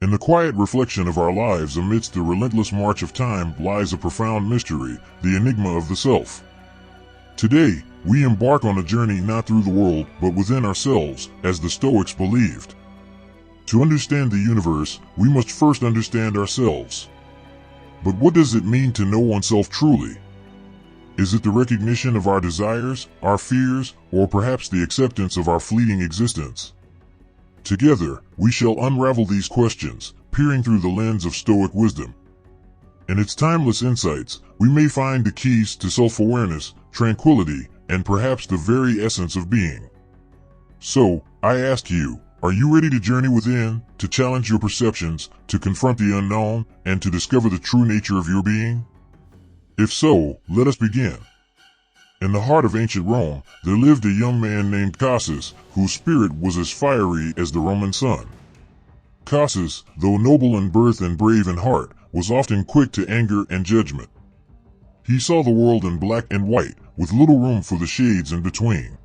In the quiet reflection of our lives amidst the relentless march of time lies a profound mystery, the enigma of the self. Today, we embark on a journey not through the world but within ourselves, as the Stoics believed. To understand the universe, we must first understand ourselves. But what does it mean to know oneself truly? Is it the recognition of our desires, our fears, or perhaps the acceptance of our fleeting existence? Together, we shall unravel these questions, peering through the lens of Stoic wisdom. In its timeless insights, we may find the keys to self-awareness, tranquility, and perhaps the very essence of being. So, I ask you, are you ready to journey within, to challenge your perceptions, to confront the unknown, and to discover the true nature of your being? If so, let us begin. In the heart of ancient Rome, there lived a young man named Cassus, whose spirit was as fiery as the Roman sun. Cassus, though noble in birth and brave in heart, was often quick to anger and judgment. He saw the world in black and white, with little room for the shades in between.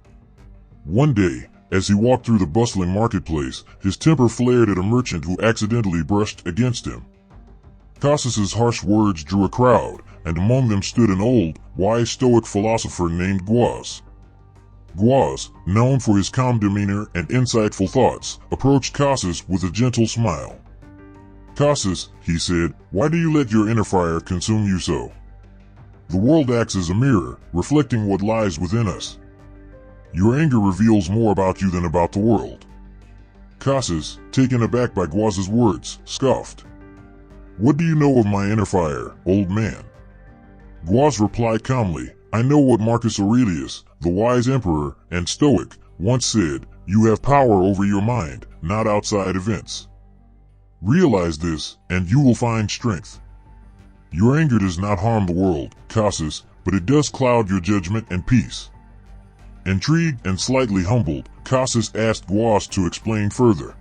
One day, as he walked through the bustling marketplace, his temper flared at a merchant who accidentally brushed against him. Cassus's harsh words drew a crowd, and among them stood an old, wise Stoic philosopher named Guaz. Guaz, known for his calm demeanor and insightful thoughts, approached Cassus with a gentle smile. "Cassus," he said, "why do you let your inner fire consume you so? The world acts as a mirror, reflecting what lies within us. Your anger reveals more about you than about the world." Cassus, taken aback by Guaz's words, scoffed. "What do you know of my inner fire, old man?" Guaz replied calmly, "I know what Marcus Aurelius, the wise emperor and Stoic, once said, you have power over your mind, not outside events. Realize this, and you will find strength. Your anger does not harm the world, Cassus, but it does cloud your judgment and peace." Intrigued and slightly humbled, Cassus asked Guaz to explain further.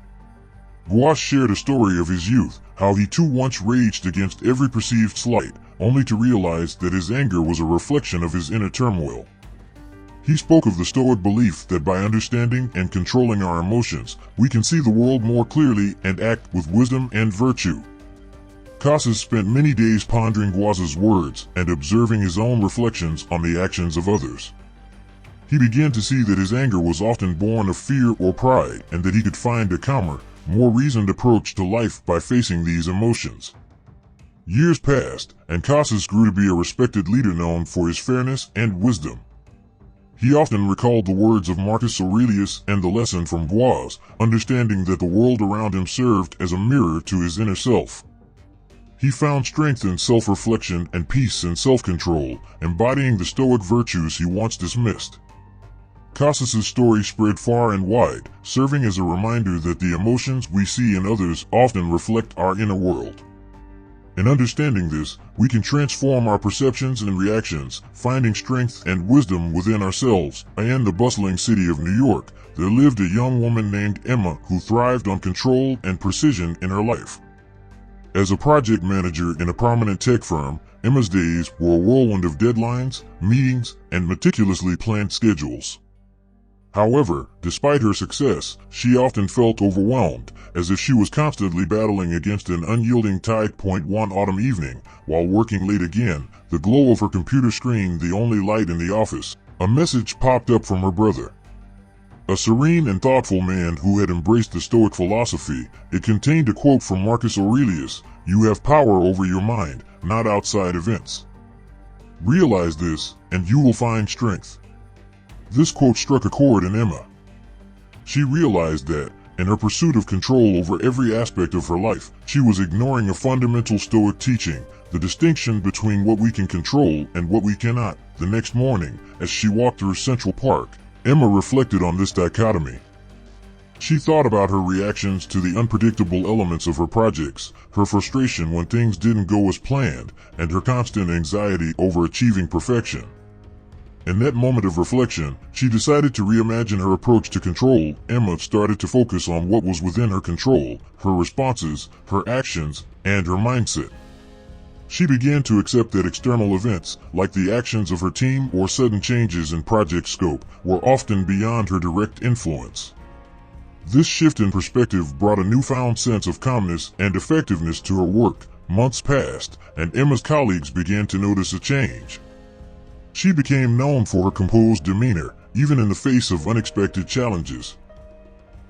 Guaz shared a story of his youth, how he too once raged against every perceived slight, only to realize that his anger was a reflection of his inner turmoil. He spoke of the Stoic belief that by understanding and controlling our emotions, we can see the world more clearly and act with wisdom and virtue. Cassus spent many days pondering Guaz's words and observing his own reflections on the actions of others. He began to see that his anger was often born of fear or pride, and that he could find a calmer, more reasoned approach to life by facing these emotions. Years passed, and Cassus grew to be a respected leader known for his fairness and wisdom. He often recalled the words of Marcus Aurelius and the lesson from Guaz, understanding that the world around him served as a mirror to his inner self. He found strength in self-reflection and peace in self-control, embodying the Stoic virtues he once dismissed. Cassus's story spread far and wide, serving as a reminder that the emotions we see in others often reflect our inner world. In understanding this, we can transform our perceptions and reactions, finding strength and wisdom within ourselves. In the bustling city of New York, there lived a young woman named Emma who thrived on control and precision in her life. As a project manager in a prominent tech firm, Emma's days were a whirlwind of deadlines, meetings, and meticulously planned schedules. However, despite her success, she often felt overwhelmed, as if she was constantly battling against an unyielding tide. One autumn evening, while working late again, the glow of her computer screen the only light in the office, a message popped up from her brother. A serene and thoughtful man who had embraced the Stoic philosophy, it contained a quote from Marcus Aurelius, "You have power over your mind, not outside events. Realize this, and you will find strength." This quote struck a chord in Emma. She realized that, in her pursuit of control over every aspect of her life, she was ignoring a fundamental Stoic teaching, the distinction between what we can control and what we cannot. The next morning, as she walked through Central Park, Emma reflected on this dichotomy. She thought about her reactions to the unpredictable elements of her projects, her frustration when things didn't go as planned, and her constant anxiety over achieving perfection. In that moment of reflection, she decided to reimagine her approach to control. Emma started to focus on what was within her control, her responses, her actions, and her mindset. She began to accept that external events, like the actions of her team or sudden changes in project scope, were often beyond her direct influence. This shift in perspective brought a newfound sense of calmness and effectiveness to her work. Months passed, and Emma's colleagues began to notice a change. She became known for her composed demeanor, even in the face of unexpected challenges.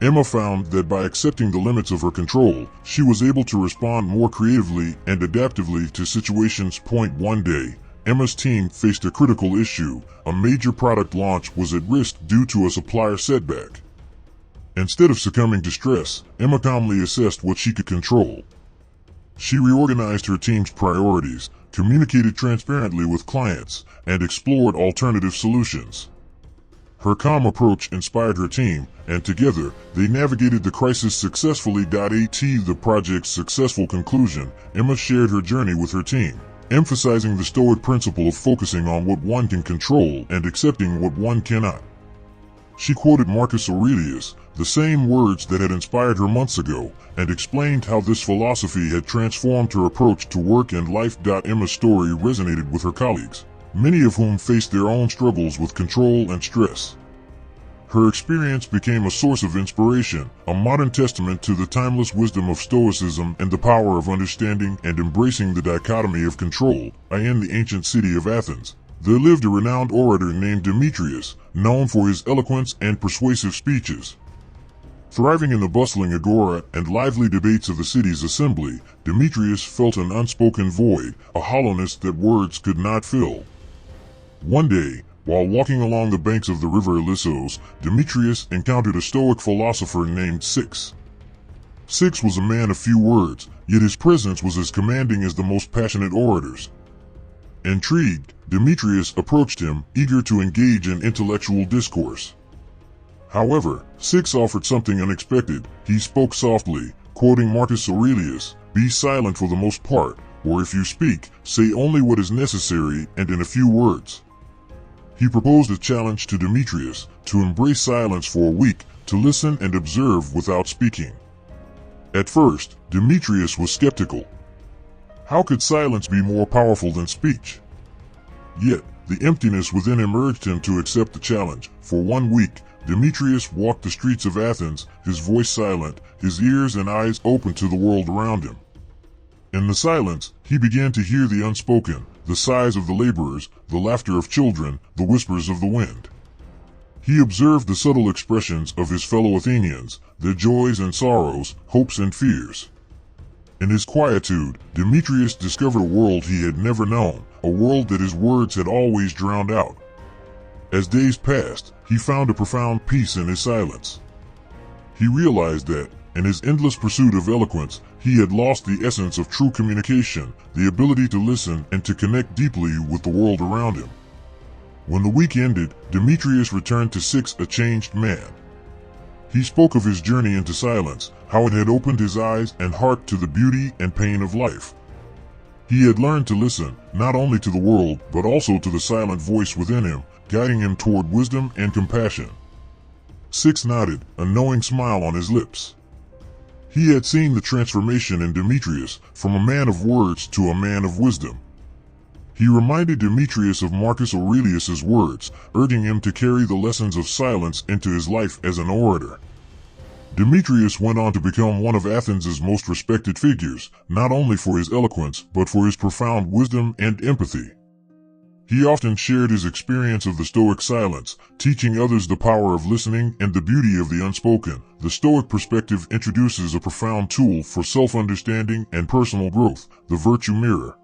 Emma found that by accepting the limits of her control, she was able to respond more creatively and adaptively to situations. One day, Emma's team faced a critical issue. A major product launch was at risk due to a supplier setback. Instead of succumbing to stress, Emma calmly assessed what she could control. She reorganized her team's priorities, communicated transparently with clients, and explored alternative solutions. Her calm approach inspired her team, and together, they navigated the crisis successfully. At the project's successful conclusion, Emma shared her journey with her team, emphasizing the Stoic principle of focusing on what one can control and accepting what one cannot. She quoted Marcus Aurelius, the same words that had inspired her months ago, and explained how this philosophy had transformed her approach to work and life. Emma's story resonated with her colleagues, many of whom faced their own struggles with control and stress. Her experience became a source of inspiration, a modern testament to the timeless wisdom of Stoicism and the power of understanding and embracing the dichotomy of control. In the ancient city of Athens, there lived a renowned orator named Demetrius, known for his eloquence and persuasive speeches. Thriving in the bustling agora and lively debates of the city's assembly, Demetrius felt an unspoken void, a hollowness that words could not fill. One day, while walking along the banks of the river Ilissos, Demetrius encountered a Stoic philosopher named Six. Six was a man of few words, yet his presence was as commanding as the most passionate orators. Intrigued, Demetrius approached him, eager to engage in intellectual discourse. However, Six offered something unexpected. He spoke softly, quoting Marcus Aurelius, "Be silent for the most part, or if you speak, say only what is necessary and in a few words." He proposed a challenge to Demetrius, to embrace silence for a week, to listen and observe without speaking. At first, Demetrius was skeptical. How could silence be more powerful than speech? Yet, the emptiness within him urged him to accept the challenge. For 1 week, Demetrius walked the streets of Athens, his voice silent, his ears and eyes open to the world around him. In the silence, he began to hear the unspoken, the sighs of the laborers, the laughter of children, the whispers of the wind. He observed the subtle expressions of his fellow Athenians, their joys and sorrows, hopes and fears. In his quietude, Demetrius discovered a world he had never known, a world that his words had always drowned out. As days passed, he found a profound peace in his silence. He realized that, in his endless pursuit of eloquence, he had lost the essence of true communication, the ability to listen and to connect deeply with the world around him. When the week ended, Demetrius returned to Six, a changed man. He spoke of his journey into silence, how it had opened his eyes and heart to the beauty and pain of life. He had learned to listen, not only to the world, but also to the silent voice within him, guiding him toward wisdom and compassion. Six nodded, a knowing smile on his lips. He had seen the transformation in Demetrius, from a man of words to a man of wisdom. He reminded Demetrius of Marcus Aurelius's words, urging him to carry the lessons of silence into his life as an orator. Demetrius went on to become one of Athens' most respected figures, not only for his eloquence, but for his profound wisdom and empathy. He often shared his experience of the Stoic silence, teaching others the power of listening and the beauty of the unspoken. The Stoic perspective introduces a profound tool for self-understanding and personal growth, the virtue mirror.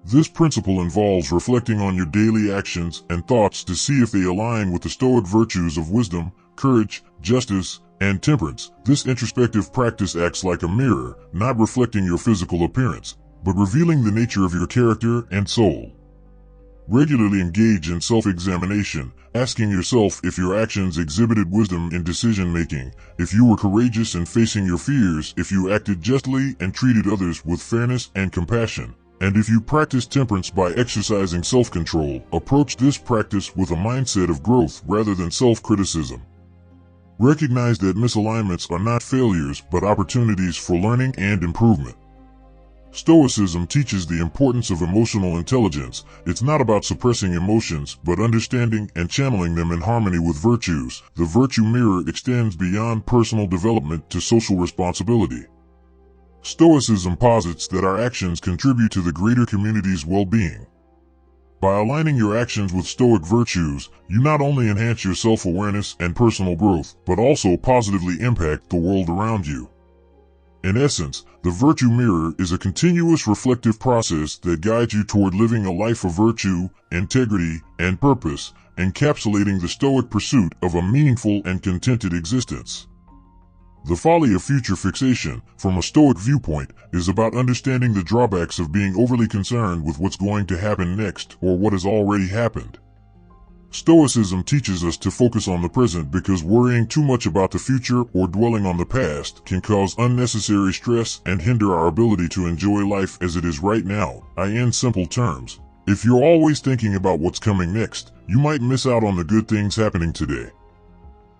This principle involves reflecting on your daily actions and thoughts to see if they align with the Stoic virtues of wisdom, courage, justice, and temperance. This introspective practice acts like a mirror, not reflecting your physical appearance, but revealing the nature of your character and soul. Regularly engage in self-examination, asking yourself if your actions exhibited wisdom in decision-making, if you were courageous in facing your fears, if you acted justly and treated others with fairness and compassion, and if you practiced temperance by exercising self-control. Approach this practice with a mindset of growth rather than self-criticism. Recognize that misalignments are not failures but opportunities for learning and improvement. Stoicism teaches the importance of emotional intelligence. It's not about suppressing emotions, but understanding and channeling them in harmony with virtues. The virtue mirror extends beyond personal development to social responsibility. Stoicism posits that our actions contribute to the greater community's well-being. By aligning your actions with Stoic virtues, you not only enhance your self-awareness and personal growth, but also positively impact the world around you. In essence, the virtue mirror is a continuous reflective process that guides you toward living a life of virtue, integrity, and purpose, encapsulating the Stoic pursuit of a meaningful and contented existence. The folly of future fixation, from a Stoic viewpoint, is about understanding the drawbacks of being overly concerned with what's going to happen next or what has already happened. Stoicism teaches us to focus on the present because worrying too much about the future or dwelling on the past can cause unnecessary stress and hinder our ability to enjoy life as it is right now. In simple terms, if you're always thinking about what's coming next, you might miss out on the good things happening today.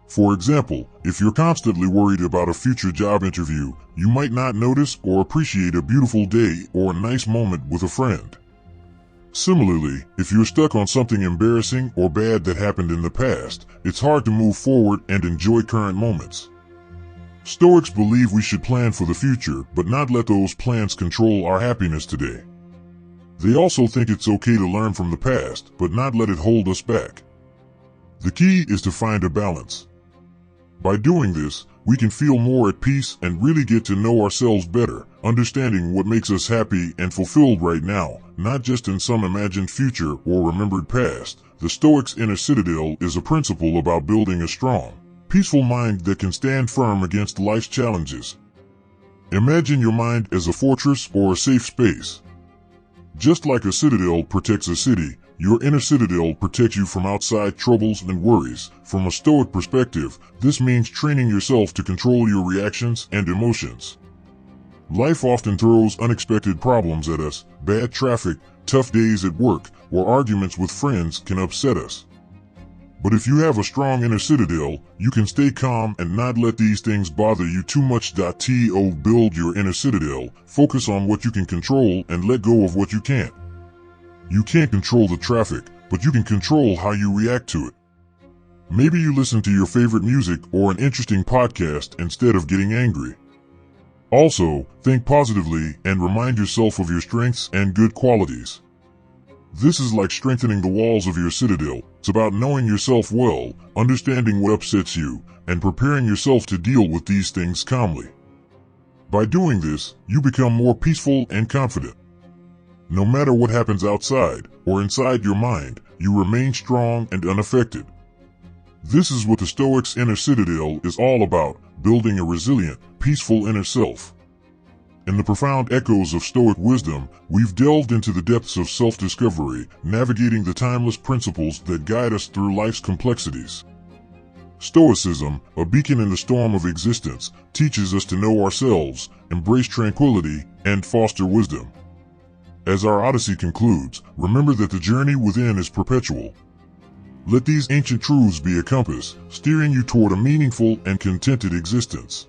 For example, if you're constantly worried about a future job interview, you might not notice or appreciate a beautiful day or a nice moment with a friend. Similarly, if you're stuck on something embarrassing or bad that happened in the past, it's hard to move forward and enjoy current moments. Stoics believe we should plan for the future, but not let those plans control our happiness today. They also think it's okay to learn from the past, but not let it hold us back. The key is to find a balance. By doing this, we can feel more at peace and really get to know ourselves better, understanding what makes us happy and fulfilled right now, not just in some imagined future or remembered past. The Stoics' inner citadel is a principle about building a strong, peaceful mind that can stand firm against life's challenges. Imagine your mind as a fortress or a safe space. Just like a citadel protects a city, your inner citadel protects you from outside troubles and worries. From a Stoic perspective, this means training yourself to control your reactions and emotions. Life often throws unexpected problems at us. Bad traffic, tough days at work, or arguments with friends can upset us. But if you have a strong inner citadel, you can stay calm and not let these things bother you too much. To build your inner citadel, focus on what you can control and let go of what you can't. You can't control the traffic, but you can control how you react to it. Maybe you listen to your favorite music or an interesting podcast instead of getting angry. Also, think positively and remind yourself of your strengths and good qualities. This is like strengthening the walls of your citadel. It's about knowing yourself well, understanding what upsets you, and preparing yourself to deal with these things calmly. By doing this, you become more peaceful and confident. No matter what happens outside or inside your mind, you remain strong and unaffected. This is what the Stoics' inner citadel is all about, building a resilient, peaceful inner self. In the profound echoes of Stoic wisdom, we've delved into the depths of self-discovery, navigating the timeless principles that guide us through life's complexities. Stoicism, a beacon in the storm of existence, teaches us to know ourselves, embrace tranquility, and foster wisdom. As our odyssey concludes, remember that the journey within is perpetual. Let these ancient truths be a compass, steering you toward a meaningful and contented existence.